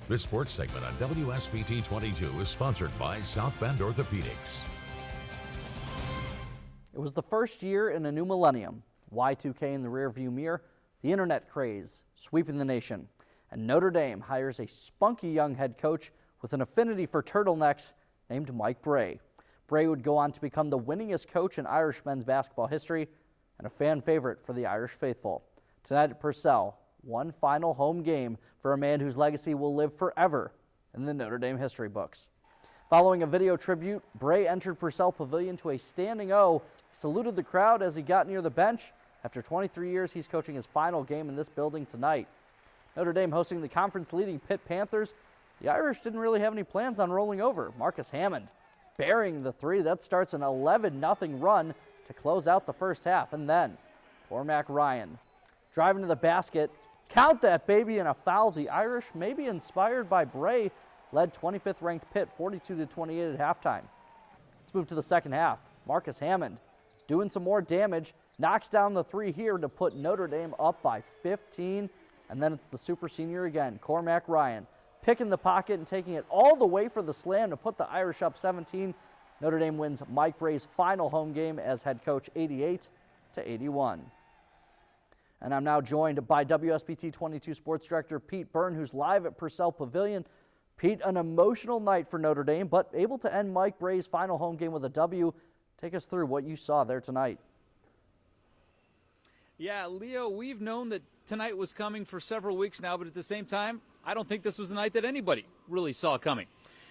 This sports segment on WSBT 22 is sponsored by South Bend Orthopedics. It was the first year in a new millennium. Y2K in the rearview mirror, the internet craze sweeping the nation. And Notre Dame hires a spunky young head coach with an affinity for turtlenecks named Mike Brey. Brey would go on to become the winningest coach in Irish men's basketball history and a fan favorite for the Irish faithful. Tonight at Purcell, one final home game for a man whose legacy will live forever in the Notre Dame history books. Following a video tribute, Brey entered Purcell Pavilion to a standing O. He saluted the crowd as he got near the bench. After 23 years, he's coaching his final game in this building tonight. Notre Dame hosting the conference-leading Pitt Panthers. The Irish didn't really have any plans on rolling over. Marcus Hammond burying the three. That starts an 11-0 run to close out the first half. And then Cormac Ryan driving to the basket. Count that baby, and a foul. The Irish, maybe inspired by Brey, led 25th ranked Pitt 42-28 at halftime. Let's move to the second half. Marcus Hammond doing some more damage, knocks down the three here to put Notre Dame up by 15. And then it's the super senior again, Cormac Ryan, picking the pocket and taking it all the way for the slam to put the Irish up 17. Notre Dame wins Mike Brey's final home game as head coach 88-81. And I'm now joined by WSBT 22 Sports Director Pete Byrne, who's live at Purcell Pavilion. Pete, an emotional night for Notre Dame, but able to end Mike Brey's final home game with a W. Take us through what you saw there tonight. Yeah, Leo, we've known that tonight was coming for several weeks now, but at the same time, I don't think this was a night that anybody really saw coming.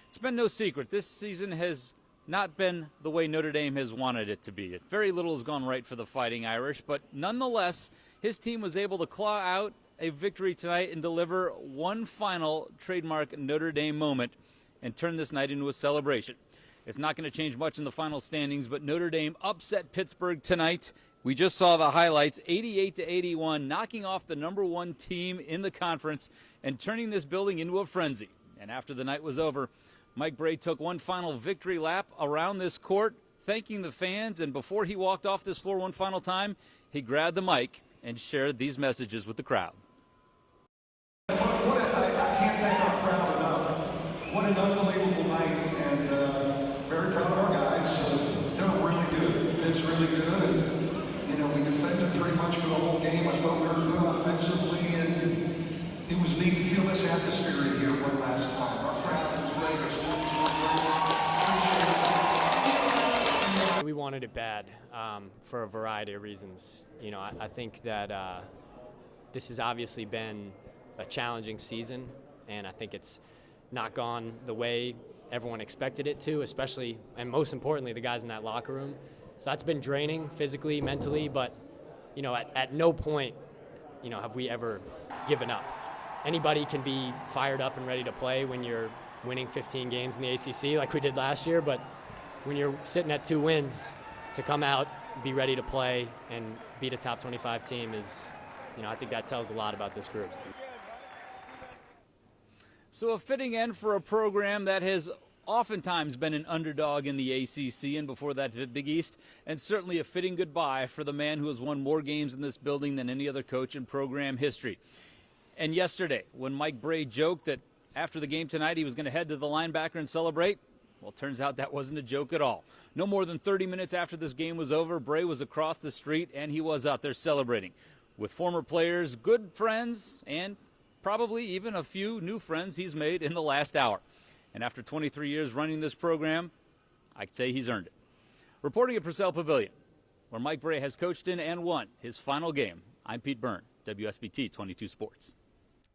It's been no secret. This season has not been the way Notre Dame has wanted it to be. Very little has gone right for the Fighting Irish, but nonetheless, his team was able to claw out a victory tonight and deliver one final trademark Notre Dame moment and turn this night into a celebration. It's not going to change much in the final standings, but Notre Dame upset Pittsburgh tonight. We just saw the highlights, 88-81, knocking off the #1 team in the conference and turning this building into a frenzy. And after the night was over, Mike Brey took one final victory lap around this court, thanking the fans, and before he walked off this floor one final time, he grabbed the mic and shared these messages with the crowd. I can't thank our crowd enough. What an unbelievable night, and very proud of our guys. They're really good. It's really good, and we defended pretty much for the whole game. I thought we were good offensively, and it was neat to feel this atmosphere in here one last time. Our crowd was great. Our students were great. We wanted it bad for a variety of reasons. I think that this has obviously been a challenging season, and I think it's not gone the way everyone expected it to, especially, and most importantly, the guys in that locker room. So that's been draining physically, mentally, but, at no point, have we ever given up. Anybody can be fired up and ready to play when you're winning 15 games in the ACC like we did last year, but when you're sitting at 2 wins, to come out, be ready to play, and beat a top 25 team is, I think that tells a lot about this group. So a fitting end for a program that has oftentimes been an underdog in the ACC and before that the Big East, and certainly a fitting goodbye for the man who has won more games in this building than any other coach in program history. And yesterday, when Mike Brey joked that after the game tonight he was going to head to the linebacker and celebrate, well, it turns out that wasn't a joke at all. No more than 30 minutes after this game was over, Brey was across the street and he was out there celebrating with former players, good friends, and probably even a few new friends he's made in the last hour. And after 23 years running this program, I'd say he's earned it. Reporting at Purcell Pavilion, where Mike Brey has coached in and won his final game, I'm Pete Byrne, WSBT 22 Sports.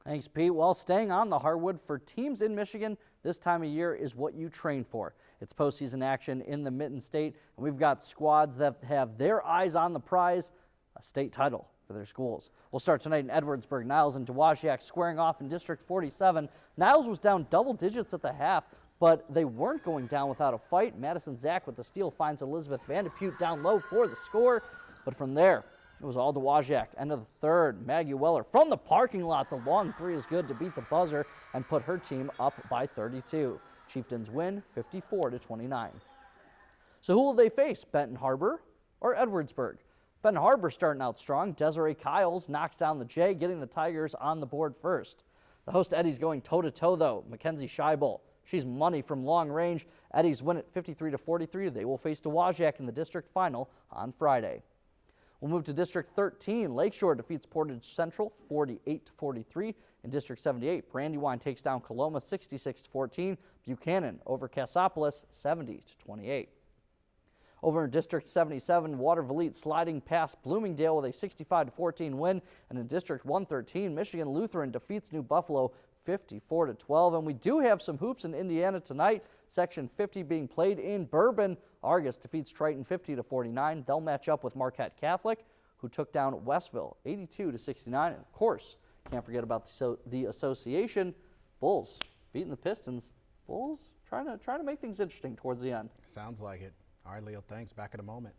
Thanks, Pete. Well, staying on the hardwood for teams in Michigan this time of year is what you train for. It's postseason action in the Mitten State, and we've got squads that have their eyes on the prize, a state title for their schools. We'll start tonight in Edwardsburg. Niles and Dowagiac squaring off in District 47. Niles was down double digits at the half, but they weren't going down without a fight. Madison Zach with the steal finds Elizabeth Vandepute down low for the score, but from there, it was all Dowagiac. End of the third, Maggie Weller from the parking lot. The long three is good to beat the buzzer and put her team up by 32. Chieftains win 54-29. So who will they face, Benton Harbor or Edwardsburg? Benton Harbor starting out strong. Desiree Kiles knocks down the J, getting the Tigers on the board first. The host Eddies going toe-to-toe, though. Mackenzie Scheibel. She's money from long range. Eddies win it 53-43. They will face Dowagiac in the district final on Friday. We'll move to District 13. Lakeshore defeats Portage Central 48-43. In District 78, Brandywine takes down Coloma 66-14. Buchanan over Cassopolis 70-28. Over in District 77, Watervliet sliding past Bloomingdale with a 65-14 win. And in District 113, Michigan Lutheran defeats New Buffalo 54-12. And we do have some hoops in Indiana tonight. Section 50 being played in Bourbon. Argus defeats Triton 50-49. They'll match up with Marquette Catholic, who took down Westville 82-69. And of course, can't forget about the association. Bulls beating the Pistons. Bulls trying to make things interesting towards the end. Sounds like it. All right, Leo, thanks. Back in a moment.